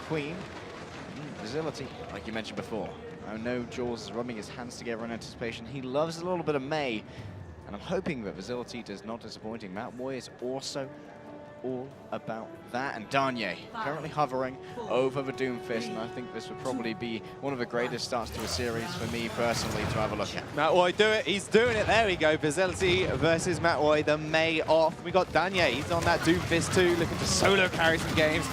Queen. Facility, like you mentioned before. I know Jaws is rubbing his hands together in anticipation. He loves a little bit of May, and I'm hoping that Facility does not disappoint. Matt Moy is also all about that. And Danye currently hovering over the Doomfist, and I think this would probably be one of the greatest starts to a series for me personally to have a look at. Matt Moy do it. He's doing it. There we go. Facility versus Matt Moy. The May off. We got Danye. He's on that Doomfist too, looking to solo carry some games.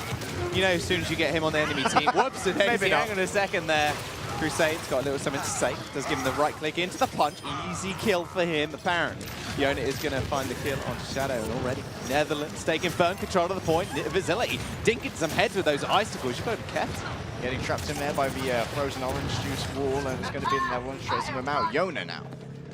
You know, as soon as you get him on the enemy team, whoops, maybe hang on a second there. Crusade's got a little something to say. Does give him the right click into the punch. Easy kill for him, apparently. Yona is going to find the kill on Shadow, and already Netherlands taking firm control of the point. Facility dinking some heads with those icicles. You've got to be careful. Getting trapped in there by the frozen orange juice wall, and it's going to be the Netherlands chasing him out. Yona now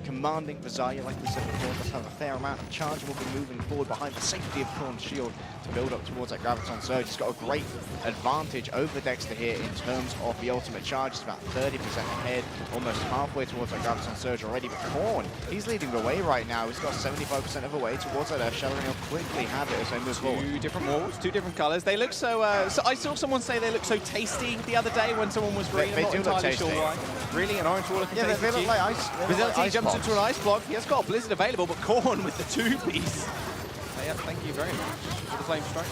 commanding Vazalia, like we said before, does have a fair amount of charge. Will be moving forward behind the safety of Korn's shield to build up towards that Graviton Surge. He's got a great advantage over Dexter here in terms of the ultimate charge. It's about 30% ahead, almost halfway towards that Graviton Surge already. But Korn, he's leading the way right now. He's got 75% of the way towards that Shadow, and he'll quickly have it as they move forward. Two different walls, two different colors. They look so, so I saw someone say they look so tasty the other day when someone was green. They do look tasty. Sure why. Really, an orange wall looking yeah, they look like ice. Facility jumps into an ice block. He has got a Blizzard available, but Korn with the two-piece. Yeah, thank you very much for the flame strike.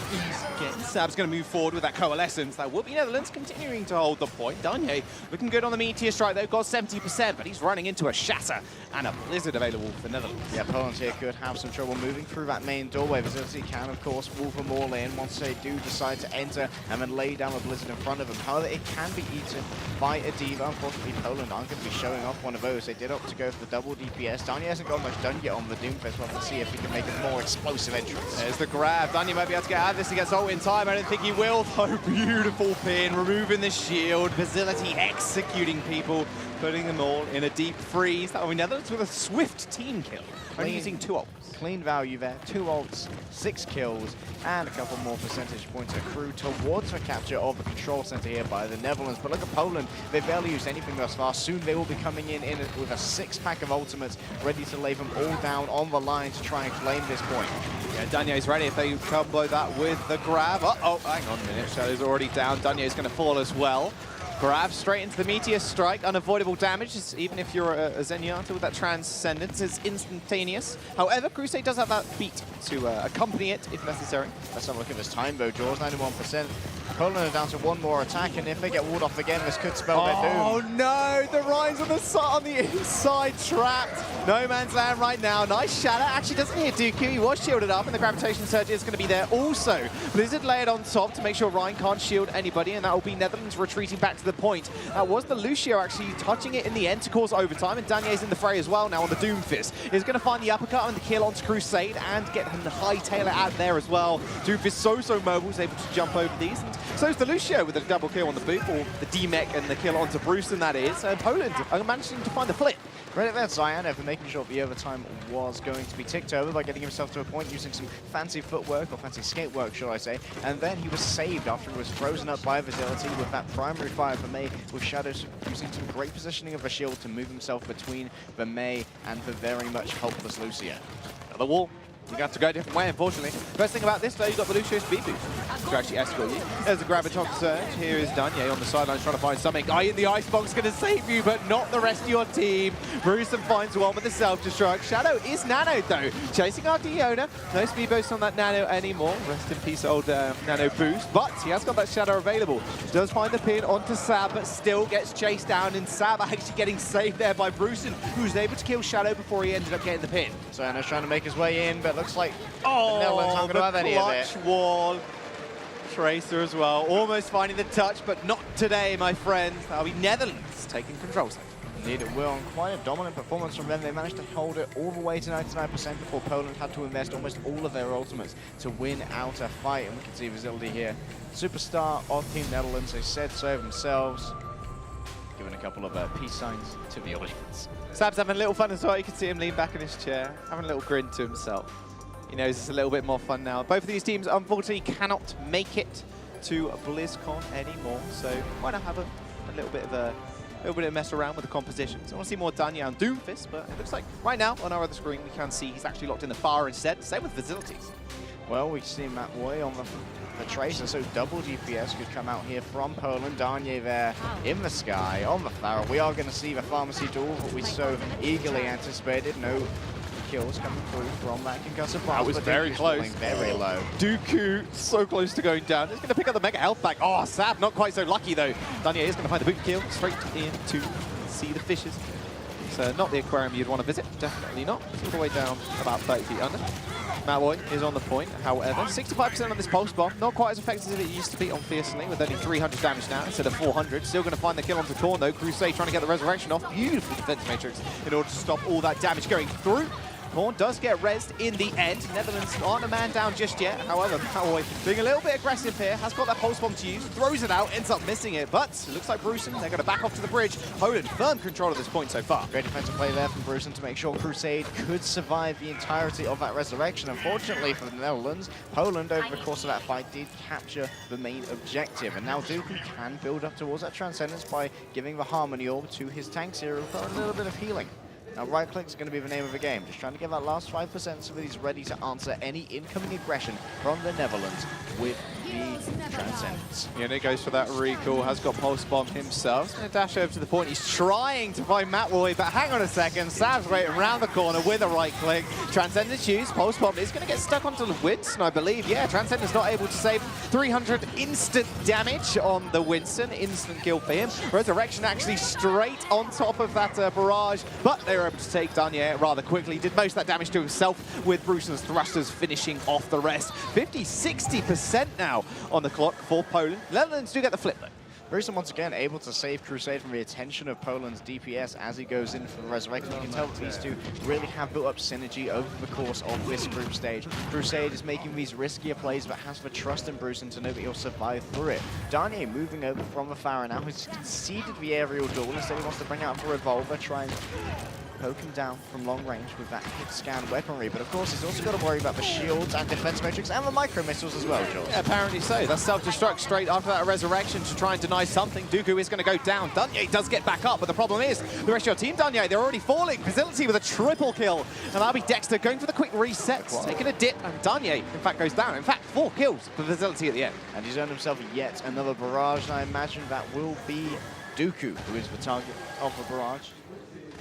Sab's going to move forward with that coalescence. That will be Netherlands continuing to hold the point. Danye looking good on the meteor strike. They've got 70%, but he's running into a shatter and a Blizzard available for Netherlands. Yeah, Poland here could have some trouble moving through that main doorway. Facility can, of course, move them all in once they do decide to enter and then lay down a Blizzard in front of them. However, it can be eaten by a Diva. Unfortunately, Poland aren't going to be showing off one of those. They did opt to go for the double DPS. Danye hasn't got much done yet on the Doomfist. We'll have to see if he can make a more explosive entrance. There's the grab. Danye might be able to get out of this. He gets ult in time. I don't think he will, though. Beautiful pin, removing the shield. Facility executing people, putting them all in a deep freeze. That will be Netherlands with a swift team kill. Only using 2 ults. Clean value there. 2 ults, 6 kills, and a couple more percentage points accrue towards the capture of the control center here by the Netherlands. But look at Poland. They've barely used anything thus far. Soon they will be coming in with a 6-pack of ultimates, ready to lay them all down on the line to try and claim this point. Yeah, Danye's ready if they combo that with the grab. Uh-oh, hang on a minute. Shadow's already down. Danye's going to fall as well. Grab straight into the Meteor Strike, unavoidable damage, even if you're a Zenyatta with that Transcendence, it's instantaneous. However, Crusade does have that beat to accompany it if necessary. Let's have a look at this time though, Jaws, 91%. Poland are down to 1 more attack, and if they get walled off again, this could spell their doom. Oh no, the Ryan's on the inside, trapped. No man's land right now. Nice shatter. Actually doesn't hit Dooku. He was shielded up, and the Gravitation Surge is going to be there also. Blizzard layered on top to make sure Ryan can't shield anybody, and that will be Netherlands retreating back to the point. That was the Lucio actually touching it in the end to cause overtime, and Danye's in the fray as well now on the Doomfist. He's going to find the uppercut and the kill onto Crusade and get him the hightail out there as well. Doomfist so mobile, he's able to jump over these. And so's the Lucio with a double kill on the boot, or the D-Mech and the kill onto Bruce, and that is. Poland are managing to find the flip. Credit there, Zion, for making sure the overtime was going to be ticked over by getting himself to a point using some fancy footwork, or fancy skate work, shall I say. And then he was saved after he was frozen up by Facility with that primary fire for May, with Shadows using some great positioning of a shield to move himself between the May and the very much helpless Lucio. The wall. You're going to have to go a different way, unfortunately. Best thing about this, though, you've got the Lucio's speed boost to actually escort you. There's a Graviton Surge. Here is Danye on the sidelines trying to find something. Guy in the icebox going to save you, but not the rest of your team. Bruce finds one with the self-destruct. Shadow is nanoed, though. Chasing after Yona. No speed boost on that nano anymore. Rest in peace, old nano boost. But he has got that shadow available. Does find the pin onto Sab, but still gets chased down. And Sab actually getting saved there by Bruce, who's able to kill Shadow before he ended up getting the pin. So Anna's trying to make his way in, but looks like the Netherlands aren't going to have any of it. Clutch wall. Tracer as well. Almost finding the touch, but not today, my friends. That'll be Netherlands taking control. Indeed it will, and quite a dominant performance from them. They managed to hold it all the way to 99% before Poland had to invest almost all of their ultimates to win out a fight. And we can see Facility here. Superstar of Team Netherlands, they said so themselves. Giving a couple of peace signs to the audience. Sab's having a little fun as well. You can see him lean back in his chair, having a little grin to himself. He knows it's a little bit more fun now. Both of these teams, unfortunately, cannot make it to BlizzCon anymore. So why not have a little bit of mess around with the compositions. I want to see more Danye and Doomfist, but it looks like right now on our other screen we can see he's actually locked in the fire instead. Same with Facilities. Well, we see Matt Boy on the Tracer, so double DPS could come out here from Poland. Darnier there in the sky, on the Pharaoh. We are going to see the Pharmacy duel that we so eagerly anticipated. No kills coming through from that concussive blast. That was very close. Very low. Dooku so close to going down. He's going to pick up the mega health back. Oh, Sab, not quite so lucky though. Darnier is going to find the boot kill straight into see the fishes. So not the aquarium you'd want to visit. Definitely not. It's all the way down about 30 feet under. Malloy is on the point, however. 65% on this pulse bomb. Not quite as effective as it used to be on Fiercely, with only 300 damage now instead of 400. Still going to find the kill onto Korn though. Crusade trying to get the resurrection off. Beautiful defense matrix in order to stop all that damage going through. Korn does get rezzed in the end. Netherlands aren't a man down just yet. However, Malloy being a little bit aggressive here, has got that pulse bomb to use, throws it out, ends up missing it. But it looks like Brusen, they're going to back off to the bridge. Poland, firm control at this point so far. Great defensive play there from Brusen to make sure Crusade could survive the entirety of that resurrection. Unfortunately for the Netherlands, Poland over the course of that fight did capture the main objective. And now Dooku can build up towards that Transcendence by giving the Harmony Orb to his tanks here for a little bit of healing. Now, right click is going to be the name of the game. Just trying to get that last 5% so that he's ready to answer any incoming aggression from the Netherlands with the Transcendence. And it goes for that recall. Has got Pulse Bomb himself. He's going to dash over to the point. He's trying to find Matt Roy, but hang on a second. Sav's waiting around the corner with a right click. Transcendence used. Pulse Bomb is going to get stuck onto the Winston, I believe. Yeah, Transcendence not able to save 300 instant damage on the Winston. Instant kill for him. Resurrection actually straight on top of that barrage, but they were able to take Darnier rather quickly. Did most of that damage to himself with Brusen's thrusters finishing off the rest. 50-60% now on the clock for Poland. Netherlands do get the flip though. Brusen once again able to save Crusade from the attention of Poland's DPS as he goes in for the resurrection. You can tell that these two really have built up synergy over the course of this group stage. Crusade is making these riskier plays but has the trust in Brusen to know that he'll survive through it. Darnier moving over from the Pharaoh now, who's conceded the aerial duel. Instead he wants to bring out the revolver, try and poke him down from long range with that hit scan weaponry, but of course he's also got to worry about the shields and defense matrix and the micro missiles as well, George. Yeah, apparently so. That's self-destruct straight after that resurrection to try and deny something. Dooku is going to go down. Darnier does get back up, but the problem is the rest of your team, Darnier, they're already falling. Facility with a triple kill, and that'll be Dexter going for the quick reset, taking a dip, and Darnier, in fact, goes down. In fact, 4 kills for Facility at the end. And he's earned himself yet another barrage, and I imagine that will be Dooku, who is the target of the barrage.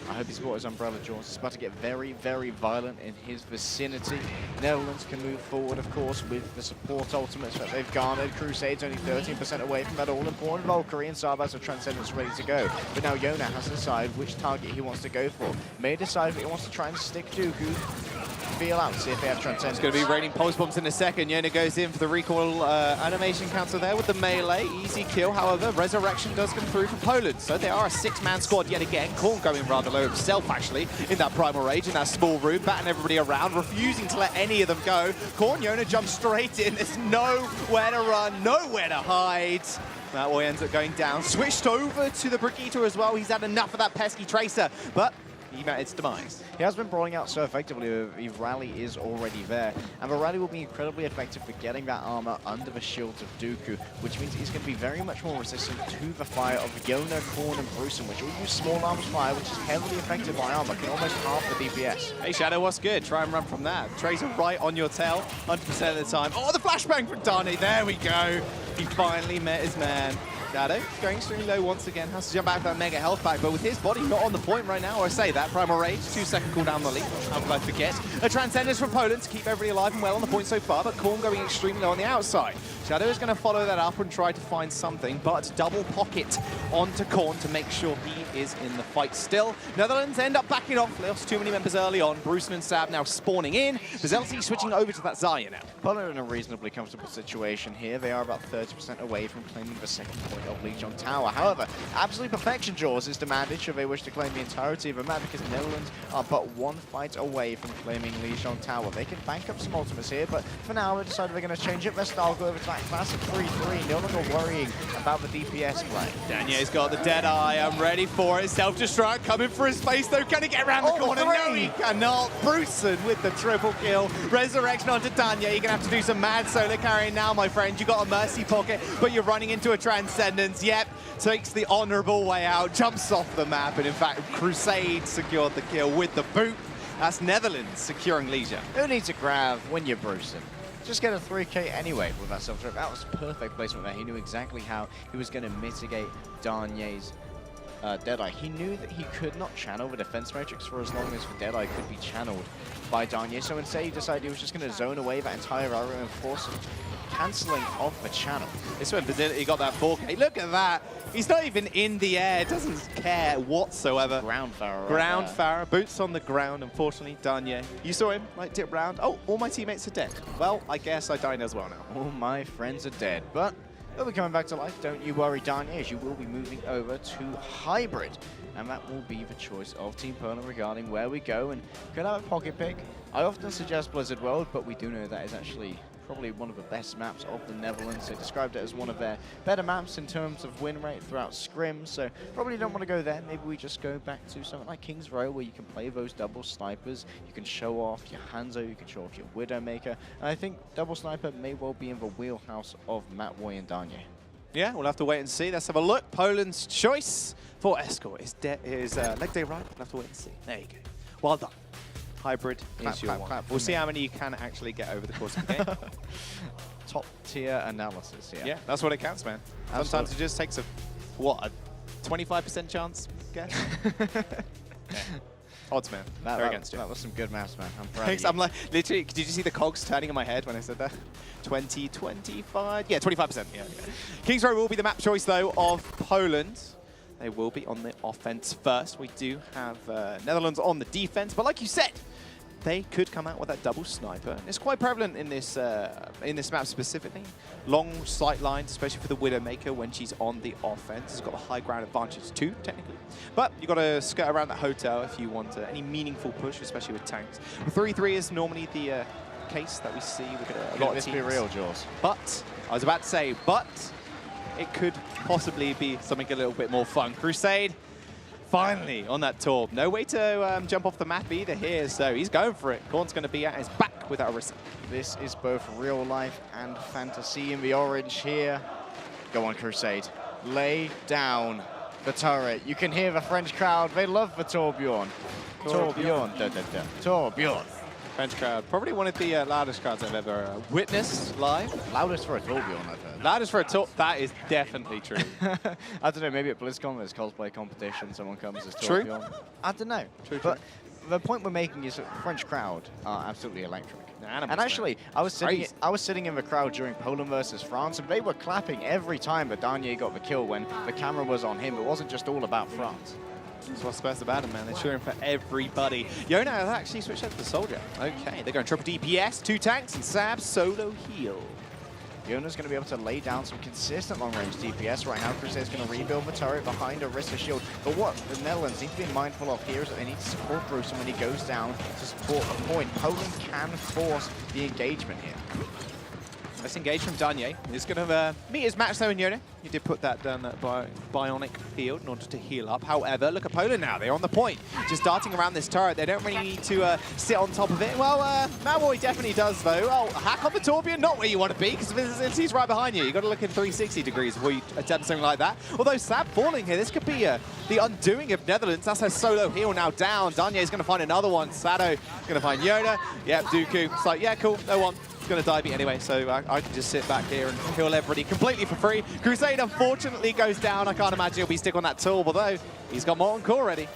I hope he's brought his umbrella, Jaws. It's about to get very, very violent in his vicinity. Netherlands can move forward, of course, with the support ultimates that they've garnered. Crusade's only 13% away from that all-important Valkyrie, and Sarbaz of Transcendence ready to go. But now Yona has to decide which target he wants to go for. May decide that he wants to try and stick Dooku. Feel out, see if they have Transcendence. It's going to be raining pulse bombs in a second. Yona goes in for the recoil animation counter there with the melee. Easy kill, however. Resurrection does come through for Poland. So they are a 6-man squad yet again. Korn going rather low himself, actually, in that primal rage, in that small room, batting everybody around, refusing to let any of them go. Korn, Yona jumps straight in. There's nowhere to run, nowhere to hide. That boy ends up going down. Switched over to the Brigitte as well. He's had enough of that pesky Tracer, but he met its demise. He has been brawling out so effectively. The rally is already there, and the rally will be incredibly effective for getting that armor under the shields of Dooku, which means he's going to be very much more resistant to the fire of Yona, Korn, and Brusen, which all use small arms fire, which is heavily affected by armor, can almost half the DPS. Hey Shadow, what's good? Try and run from that. Tracer right on your tail, 100% of the time. Oh, the flashbang from Darnier. There we go. He finally met his man. Shadow going extremely low once again, has to jump back that mega health pack, but with his body not on the point right now, or I say that, Primal Rage, 2-second cooldown the lead. How could I forget? A Transcendence from Poland to keep everybody alive and well on the point so far, but Korn going extremely low on the outside. Shadow is going to follow that up and try to find something, but double pocket onto Korn to make sure he is in the fight still. Netherlands end up backing off, lost too many members early on. Brusen and Sab now spawning in. Vizelti switching over to that Zarya now. Poland are in a reasonably comfortable situation here. They are about 30% away from claiming the second point of Legion Tower. However, absolute perfection, Jaws, is demanded should they wish to claim the entirety of the map, because Netherlands are but 1 fight away from claiming Legion Tower. They can bank up some ultimates here, but for now they decided they're going to change up their style, go over to that classic 3-3, no longer worrying about the DPS play. Darnier's got the dead eye. I'm ready for it. Self-destruct coming for his face though. Can he get around the corner? No, he cannot. Brusen with the triple kill. Resurrection onto Darnier. You're going to have to do some mad solo carrying now, my friend. You got a Mercy pocket, but you're running into a Transcendence. Yep, takes the honorable way out, jumps off the map, and in fact, Crusade secured the kill with the boot. That's Netherlands securing Legion. Who needs a grab when you're Brusen? just get a 3K anyway with that self-trip. That was perfect placement there. He knew exactly how he was going to mitigate Darnier's Deadeye. He knew that he could not channel the defense matrix for as long as the Deadeye could be channeled by Darnier. So instead he decided he was just going to zone away that entire area and force him cancelling off the channel. This one, he got that 4K. Look at that. He's not even in the air. Doesn't care whatsoever. Ground Pharaoh. Ground Pharaoh. Boots on the ground, unfortunately. Darnier. You saw him, like, dip round. Oh, all my teammates are dead. Well, I guess I died as well now. All my friends are dead. But they'll be coming back to life. Don't you worry, Darnier, as you will be moving over to Hybrid. And that will be the choice of Team Poland regarding where we go. And could have a pocket pick. I often suggest Blizzard World, but we do know that is actually probably one of the best maps of the Netherlands. They described it as one of their better maps in terms of win rate throughout scrims, so probably don't want to go there. Maybe we just go back to something like King's Row, where you can play those double snipers, you can show off your Hanzo, you can show off your Widowmaker, and I think double sniper may well be in the wheelhouse of Matt Woy and Darnier. Yeah, we'll have to wait and see. Let's have a look. Poland's choice for Escort is leg day right. We'll have to wait and see. There you go. Well done. Hybrid is your one. We'll see how many you can actually get over the course of the game. Top tier analysis, yeah. Yeah, that's what it counts, man. Sometimes it just takes a 25% chance, guess? Yeah. Odds, man. They're against you. That was some good maths, man. I'm proud Thanks. of you. I'm like, literally, did you see the cogs turning in my head when I said that? 20, 25, yeah, 25%. Yeah. King's Row will be the map choice, though, of Poland. They will be on the offense first. We do have Netherlands on the defense, but like you said, they could come out with that double sniper. It's quite prevalent in this map specifically. Long sight lines, especially for the Widowmaker when she's on the offense. It's got a high ground advantage too, technically. But you've got to skirt around that hotel if you want any meaningful push, especially with tanks. 3-3 is normally the case that we see with a lot of teams. Let's be real, Jaws. But, I was about to say, but it could possibly be something a little bit more fun. Crusade, finally on that tour. No way to jump off the map either here, so he's going for it. Korn's going to be at his back with that Orisa. This is both real life and fantasy in the orange here. Go on, Crusade. Lay down the turret. You can hear the French crowd. They love the Torbjorn. Torbjorn. Torbjorn. French crowd. Probably one of the loudest crowds I've ever witnessed live. Loudest for a Torbjorn, I've heard. Loudest for a Torbjorn. That is definitely true. I don't know, maybe at BlizzCon there's cosplay competition, someone comes as True. Torbjorn. I don't know. True, but the point we're making is that the French crowd are absolutely electric. Animals, and actually, man. I was sitting in the crowd during Poland versus France, and they were clapping every time that Darnier got the kill when the camera was on him. It wasn't just all about France. That's what's best about him, man. They're cheering for everybody. Yona has actually switched out to the Soldier. Okay, they're going triple DPS, 2 tanks, and Sab solo heal. Yona's going to be able to lay down some consistent long-range DPS right now. Crusade's going to rebuild the turret behind Orisa shield. But what the Netherlands need to be mindful of here is that they need to support Bruce when he goes down to support the point. Poland can force the engagement here. Let's engage from Darnier. He's going to meet his match though in Yona. He did put that down that bionic field in order to heal up. However, look at Poland now. They're on the point. Just darting around this turret. They don't really need to sit on top of it. Well, Matt Woy definitely does though. Oh, hack on the Torbjorn. Not where you want to be because he's right behind you. You've got to look in 360 degrees before you attempt something like that. Although Sab falling here, this could be the undoing of Netherlands. That's her solo heal now down. Darnier's going to find another one. Sado going to find Yona. Yep, Dooku. It's like, yeah, cool. No one. Going to dive me anyway, so I can just sit back here and heal everybody completely for free. Crusade unfortunately goes down. I can't imagine he'll be stick on that tool, although he's got Molten Core already.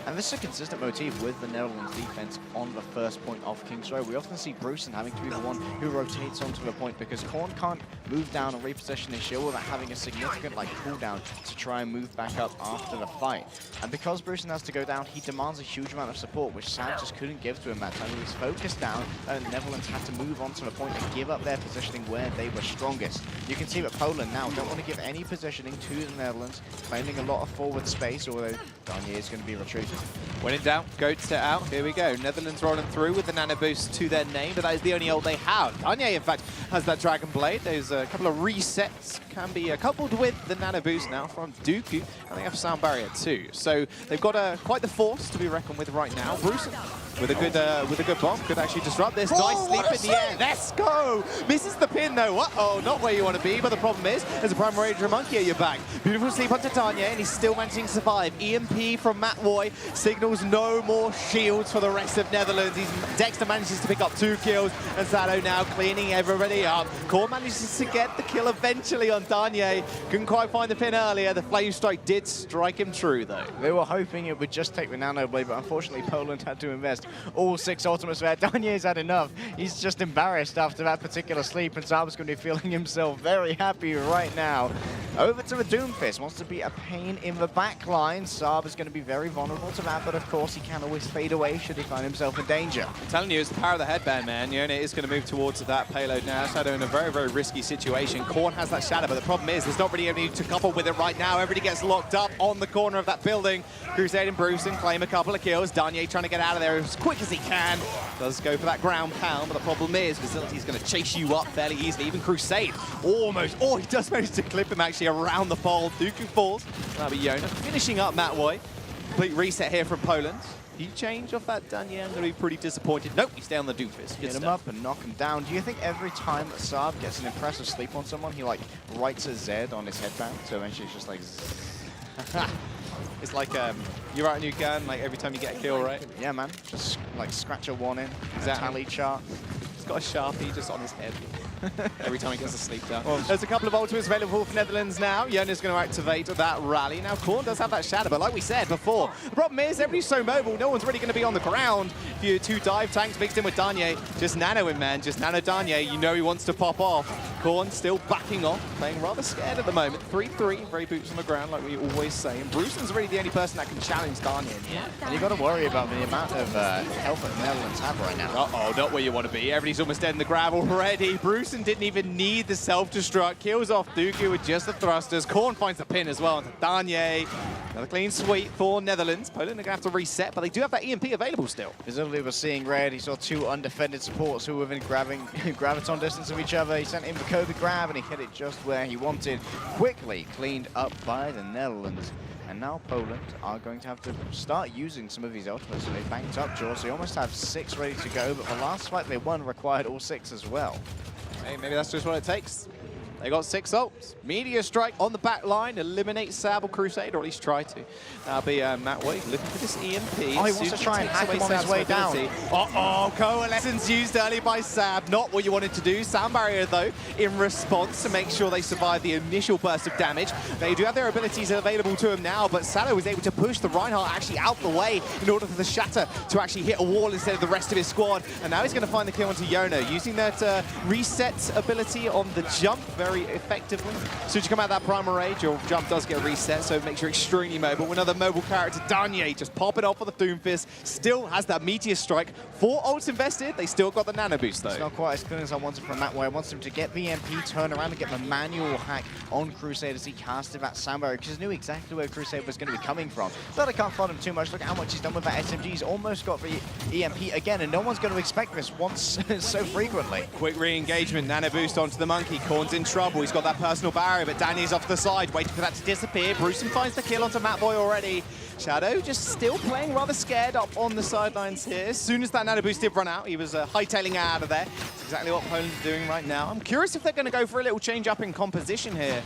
And this is a consistent motif with the Netherlands defense on the first point of King's Row. We often see Bruce having to be the one who rotates onto the point because Korn can't move down and reposition his shield without having a significant cooldown to try and move back up after the fight. And because Bruce has to go down, he demands a huge amount of support, which Sam just couldn't give to him that time. He was focused down, and the Netherlands had to move onto the point and give up their positioning where they were strongest. You can see that Poland now don't want to give any positioning to the Netherlands, claiming a lot of forward space, although Darnier is going to be retreating. When in doubt, goats it out. Here we go. Netherlands rolling through with the nano boost to their name, but that is the only ult they have. Darnier, in fact, has that Dragon Blade. There's a couple of resets can be coupled with the nano boost now from Dooku, and they have Sound Barrier too. So they've got quite the force to be reckoned with right now. Bruce with a good bomb could actually disrupt this. Nice sleep in the air. Let's go. Misses the pin though. Uh-oh, not where you want to be, but the problem is there's a Prime Ranger Monkey at your back. Beautiful sleep onto Tanya, and he's still managing to survive. EMP from Matt Woy signals no more shields for the rest of Netherlands. Dexter manages to pick up 2 kills, and Sato now cleaning everybody up. Core manages to get the kill eventually on Danye. Couldn't quite find the pin earlier. The Flame Strike did strike him true though. They were hoping it would just take the Nano Blade, but unfortunately Poland had to invest all 6 ultimates there. Danye's had enough. He's just embarrassed after that particular sleep, and Saab's going to be feeling himself very happy right now. Over to the Doomfist. Wants to be a pain in the back line. Saab is going to be very vulnerable to that, but of course he can always fade away should he find himself in danger. I'm telling you, it's the power of the headband, man. Yone is going to move towards that payload now. Shadow in a very, very risky situation. Korn has that shadow, but the problem is there's not really any to couple with it right now. Everybody gets locked up on the corner of that building. Crusade and Bruceson claim a couple of kills. Danye trying to get out of there as quick as he can. Does go for that ground pound, but the problem is Facility's going to chase you up fairly easily. Even Crusade almost. Oh, he does manage to clip him actually around the pole. Dooku falls. That'll be Yona finishing up Matt Woy. Complete reset here from Poland. You change off that Danye, I'm going to be pretty disappointed. Nope, you stay on the Doomfist. Get him up and knock him down. Do you think every time that Saab gets an impressive sleep on someone, he like writes a Z on his headband, so eventually it's just like It's like you're out and you can, like every time you get a kill, right? Yeah, man. Just like scratch a 1 in, Exactly. tally chart. He's got a Sharpie just on his head every time he gets a sleep down. Well, there's a couple of ultimates available for Netherlands now. Yona's going to activate that rally. Now, Korn does have that shadow, but like we said before, the problem is everybody's so mobile, no one's really going to be on the ground. If you 2 dive tanks mixed in with Danye, just nano him, man. Just nano Danye. You know he wants to pop off. Korn still backing off, playing rather scared at the moment. 3-3, very boots on the ground, like we always say. And Brewson's really the only person that can challenge Danye. Yeah. And you've got to worry about the amount of health that the Netherlands have right now. Uh-oh, not where you want to be. Everybody's almost dead in the grab already. Brewson didn't even need the self-destruct. Kills off Dooku with just the thrusters. Korn finds the pin as well onto Danye. Another clean sweep for Netherlands. Poland are going to have to reset, but they do have that EMP available still. Facility was seeing red. He saw 2 undefended supports who were within graviton distance of each other. He sent in the Kobe grab, and he hit it just where he wanted. Quickly cleaned up by the Netherlands. And now Poland are going to have to start using some of these ultimates. So they banked up Jaws. They almost have 6 ready to go, but the last fight they won required all 6 as well. Hey, maybe that's just what it takes. They got 6 ults. Meteor Strike on the back line. Eliminate Sab or Crusade, or at least try to. That'll be Matt Woy looking for this EMP. Oh, he wants to try and hack him on his way down. Uh-oh, Coalescence used early by Sab. Not what you wanted to do. Sound Barrier, though, in response to make sure they survive the initial burst of damage. They do have their abilities available to him now, but Sato was able to push the Reinhardt actually out the way in order for the Shatter to actually hit a wall instead of the rest of his squad. And now he's going to find the kill onto Yona, using that reset ability on the jump very effectively. As soon as you come out of that Primal Rage, your jump does get reset, so it makes you extremely mobile. Another mobile character, Danye, just pop it off for the Doomfist. Still has that Meteor Strike. 4 ults invested. They still got the Nano Boost, though. It's not quite as clean as I wanted from that way. I wanted him to get the MP, turn around and get the manual hack on Crusade as he casted that sound barrier, because he knew exactly where Crusade was going to be coming from. But I can't fault him too much. Look at how much he's done with that SMG. He's almost got the EMP again, and no one's going to expect this once so frequently. Quick re-engagement, Nano Boost onto the Monkey. Korn's in trouble. He's got that personal barrier, but Danny's off the side, waiting for that to disappear. Brewson finds the kill onto Matt Woy already. Shadow just still playing rather scared up on the sidelines here. As soon as that Nano Boost did run out, he was hightailing out of there. That's exactly what Poland's doing right now. I'm curious if they're going to go for a little change up in composition here.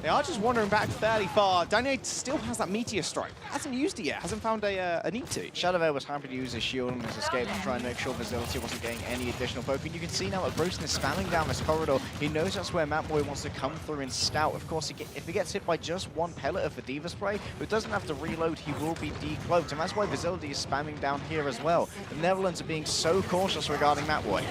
They are just wandering back fairly far. Danye still has that Meteor Strike. Hasn't used it yet. Hasn't found a need to. Shadow there was happy to use his shield and his escape to try and make sure Facility wasn't getting any additional poke. And you can see now that Brewson is spamming down this corridor. He knows that's where Matt Woy wants to come through and scout. Of course, if he gets hit by just 1 pellet of the Diva Spray, who doesn't have to reload, he will be decloaked. And that's why Facility is spamming down here as well. The Netherlands are being so cautious regarding Matt Woy.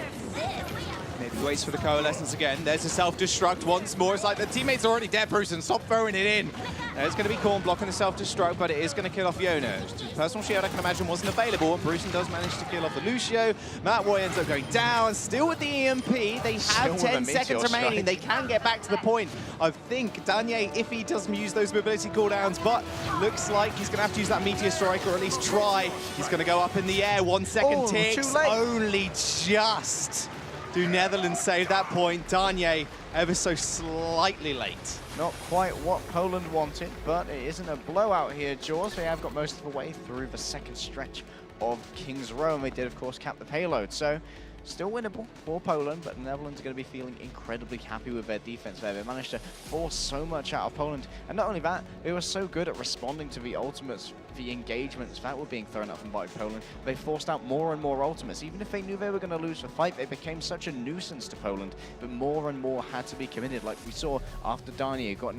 Maybe waits for the Coalescence again. There's a self-destruct once more. It's like the teammate's already dead, Brewson. Stop throwing it in. There's going to be Korn blocking the self-destruct, but it is going to kill off Yona. Personal shield, I can imagine, wasn't available, and Brewson does manage to kill off the Lucio. Matt Woy ends up going down. Still with the EMP. They have 10 seconds remaining. They can get back to the point. I think Danye, if he doesn't use those mobility cooldowns, but looks like he's going to have to use that Meteor Strike, or at least try. He's going to go up in the air. 1 second ticks. Too late. Only just. Do Netherlands save that point? Danye ever so slightly late. Not quite what Poland wanted, but it isn't a blowout here, Jaws. They have got most of the way through the second stretch of King's Row, and they did, of course, cap the payload. So still winnable for Poland, but the Netherlands are going to be feeling incredibly happy with their defense there. They managed to force so much out of Poland, and not only that, they were so good at responding to the ultimates, the engagements that were being thrown up from by Poland. They forced out more and more ultimates. Even if they knew they were going to lose the fight, they became such a nuisance to Poland, but more and more had to be committed. Like we saw after Daniel got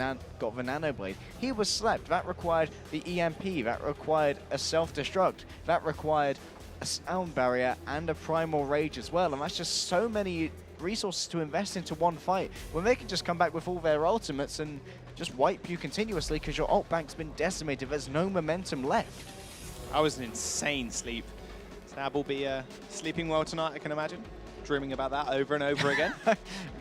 the Nano Blade, he was slept. That required the EMP, that required a self-destruct, that required a sound barrier and a primal rage as well, and that's just so many resources to invest into one fight when they can just come back with all their ultimates and just wipe you continuously because your ult bank's been decimated. There's no momentum left. That was an insane sleep. Snab will be sleeping well tonight, I can imagine. Dreaming about that over and over again.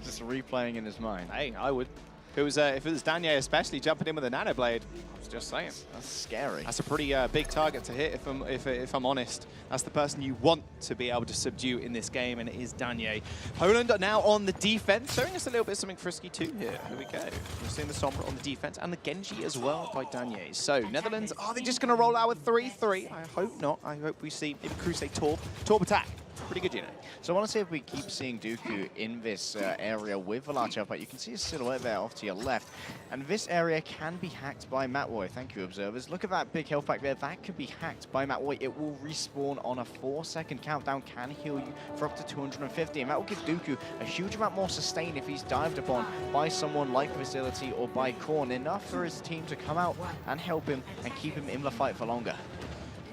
Just replaying in his mind. Hey, I would. If it was Daniel especially jumping in with a Nano Blade, I was just saying. That's scary. That's a pretty big target to hit, if I'm honest. That's the person you want to be able to subdue in this game, and it is Daniel. Poland are now on the defense, showing us a little bit something frisky too here. Here we go. We're seeing the Sombra on the defense, and the Genji as well by Daniel. So, Netherlands, are they just going to roll out with 3-3? I hope not. I hope we see maybe Crusade Torb attack. Pretty good unit. So I want to see if we keep seeing Dooku in this area with the large but you can see his silhouette there off to your left. And this area can be hacked by Matwoy. Thank you, observers. Look at that big health pack there. That could be hacked by Matwoy. It will respawn on a 4-second countdown, can heal you for up to 250. And that will give Dooku a huge amount more sustain if he's dived upon by someone like Facility or by Korn. Enough for his team to come out and help him and keep him in the fight for longer.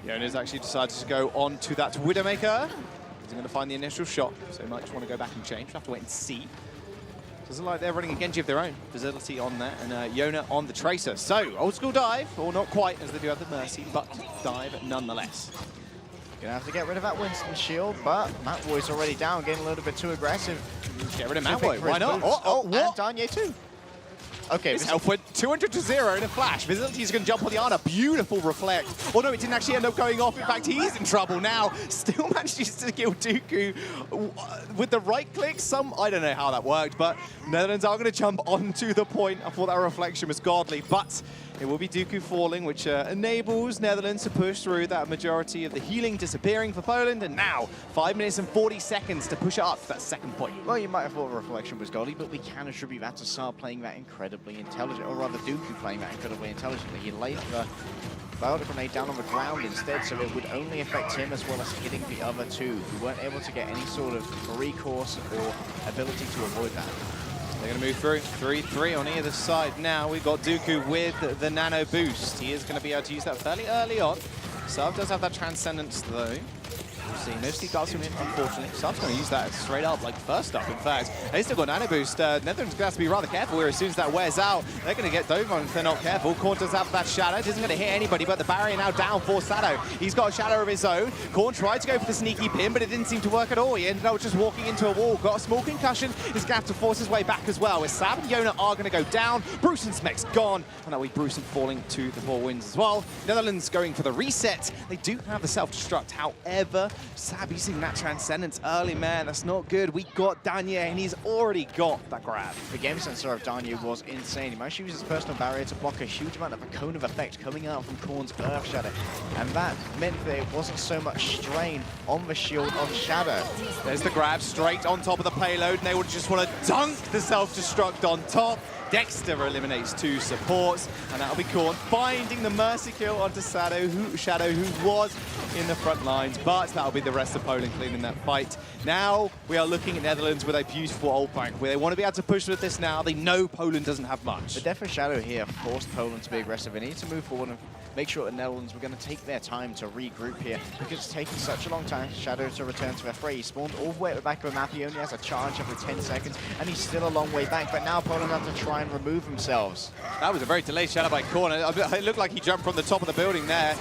Yona's actually decided to go on to that Widowmaker. He's going to find the initial shot, so he might just want to go back and change. We'll have to wait and see. Doesn't like they're running a Genji of their own. Facility on there, and Yona on the Tracer. So, old school dive, or not quite, as they do have the Mercy, but dive nonetheless. Gonna have to get rid of that Winston shield, but Matwoy's already down, getting a little bit too aggressive. Get rid of Matwoy, why not? What? And Daniel too. Okay, this health went 200 to 0 in a flash. Facility's going to jump on the Ana. Beautiful reflect. Oh no, it didn't actually end up going off. In fact, he's in trouble now. Still manages to kill Dooku with the right click. I don't know how that worked, but Netherlands are going to jump onto the point. I thought that reflection was godly, but it will be Dooku falling, which enables Netherlands to push through that majority of the healing disappearing for Poland. And now, 5 minutes and 40 seconds to push it up to that second point. Well, you might have thought the reflection was godly, but we can attribute that to Saar playing that incredibly intelligent, or rather Dooku playing that incredibly intelligently. He laid the Bionic Grenade down on the ground instead, so it would only affect him as well as hitting the other two, who weren't able to get any sort of recourse or ability to avoid that. They're going to move through 3-3 on either side. Now we've got Dooku with the Nano Boost. He is going to be able to use that fairly early on. Sav does have that Transcendence though. We'll see. Mostly does him in, unfortunately. Sav's going to use that straight up, like first up, in fact. They still got Nano Boost. Netherlands going to have to be rather careful here as soon as that wears out. They're going to get dove on if they're not careful. Korn does have that Shadow. Isn't going to hit anybody, but the barrier now down for Shadow. He's got a Shadow of his own. Korn tried to go for the sneaky pin, but it didn't seem to work at all. He ended up just walking into a wall. Got a small concussion. He's going to have to force his way back as well. As Sab and Yona are going to go down. Bruce and Smek's gone. And that way Bruce falling to the 4 wins as well. Netherlands going for the reset. They do have the self-destruct. However, Sab using that Transcendence early, man, that's not good. We got Daniel, and he's already got that grab. The game sensor of Daniel was insane. He managed to use his personal barrier to block a huge amount of a cone of effect coming out from Korn's Earth Shadow. And that meant that it wasn't so much strain on the shield of Shadow. There's the grab straight on top of the payload, and they would just want to dunk the self-destruct on top. Dexter eliminates 2 supports, and that'll be Korn finding the Mercy kill onto Shadow, who was in the front lines, but that'll be the rest of Poland cleaning that fight. Now we are looking at Netherlands with a beautiful ult bank, where they want to be able to push with this now. They know Poland doesn't have much. The death of Shadow here forced Poland to be aggressive. They need to move forward and make sure the Netherlands were going to take their time to regroup here, because it's taken such a long time for Shadow to return to their fray. He spawned all the way at the back of the map. He only has a charge every 10 seconds, and he's still a long way back, but now Poland have to try and remove themselves. That was a very delayed Shadow by Korn. It looked like he jumped from the top of the building there.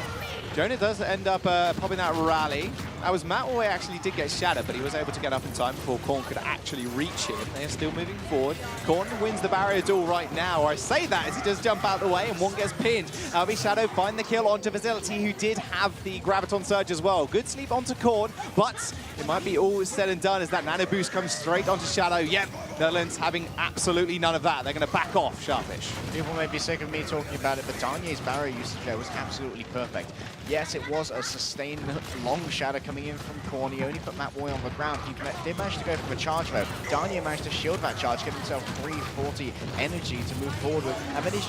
Jonah does end up popping that rally. That was Matway actually did get shattered, but he was able to get up in time before Korn could actually reach him. They are still moving forward. Korn wins the barrier duel right now. I say that as he does jump out of the way and one gets pinned. LB Shadow find the kill onto Facility, who did have the Graviton Surge as well. Good sleep onto Korn, but it might be all said and done as that Nano Boost comes straight onto Shadow. Yep, Netherlands having absolutely none of that. They're going to back off, Sharpish. People may be sick of me talking about it, but Danye's barrier usage there was absolutely perfect. Yes, it was a sustained long shadow coming in from Korn. He only put Matt Boy on the ground. He did manage to go from a charge though. Danye managed to shield that charge, give himself 340 energy to move forward with, and then he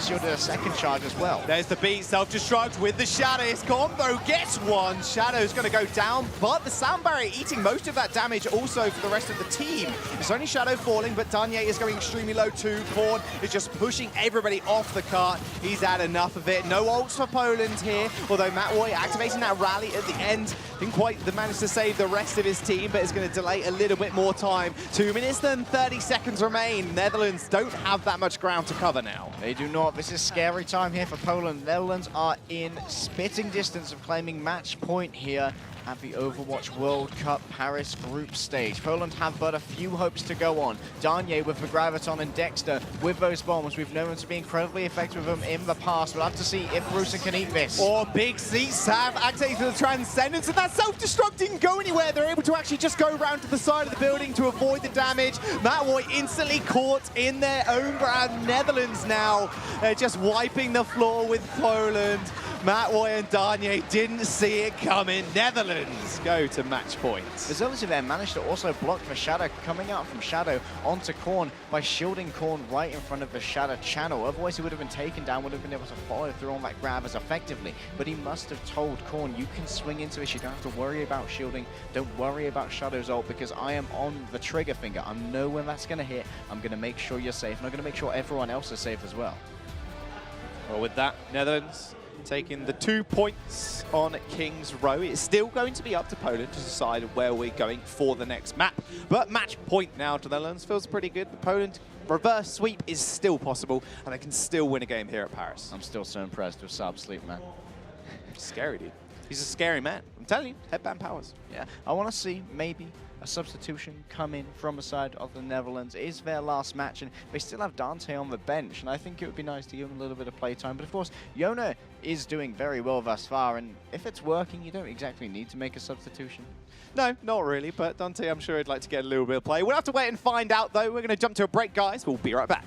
shielded a second charge as well. There's the beat, self-destruct with the Shadow. His combo gets one. Shadow's going to go down, but the sound barrier eating most of that damage also for the rest of the team. It's only Shadow falling, but Danye is going extremely low too. Korn is just pushing everybody off the cart. He's had enough of it. No ults for Poland here, although Matt Roy activating that rally at the end didn't quite manage to save the rest of his team, but it's going to delay a little bit more time. 2 minutes and 30 seconds remain. Netherlands don't have that much ground to cover now. They do not. This is scary time here for Poland. Netherlands are in spitting distance of claiming match point here at the Overwatch World Cup Paris group stage. Poland have but a few hopes to go on. Danye with the Graviton and Dexter with those bombs. We've known them to be incredibly effective with them in the past. We'll have to see if Bruce can eat this. Or Big C Sav activating the Transcendence, and that self-destruct didn't go anywhere. They're able to actually just go around to the side of the building to avoid the damage. Matt Roy instantly caught in their own ground. Netherlands now, they're just wiping the floor with Poland. Matt Roy and Danye didn't see it coming. Netherlands go to match points. Facility there managed to also block the Shadow coming out from Shadow onto Korn by shielding Korn right in front of the Shadow channel. Otherwise, he would have been taken down, would have been able to follow through on that grab as effectively. But he must have told Korn, you can swing into this. You don't have to worry about shielding. Don't worry about Shadow's ult because I am on the trigger finger. I know when that's going to hit. I'm going to make sure you're safe. And I'm going to make sure everyone else is safe as well. Well, with that, Netherlands taking the 2 points on King's Row. It's still going to be up to Poland to decide where we're going for the next map. But match point now to the Netherlands feels pretty good. But Poland reverse sweep is still possible, and they can still win a game here at Paris. I'm still so impressed with Saab Sleep, man. Scary, dude. He's a scary man. I'm telling you, headband powers. Yeah, I want to see maybe a substitution come in from the side of the Netherlands. It is their last match, and they still have Dante on the bench, and I think it would be nice to give him a little bit of playtime. But of course, Yona is doing very well thus far, and if it's working, you don't exactly need to make a substitution. No, not really, but Dante, I'm sure he'd like to get a little bit of play. We'll have to wait and find out, though. We're going to jump to a break, guys. We'll be right back.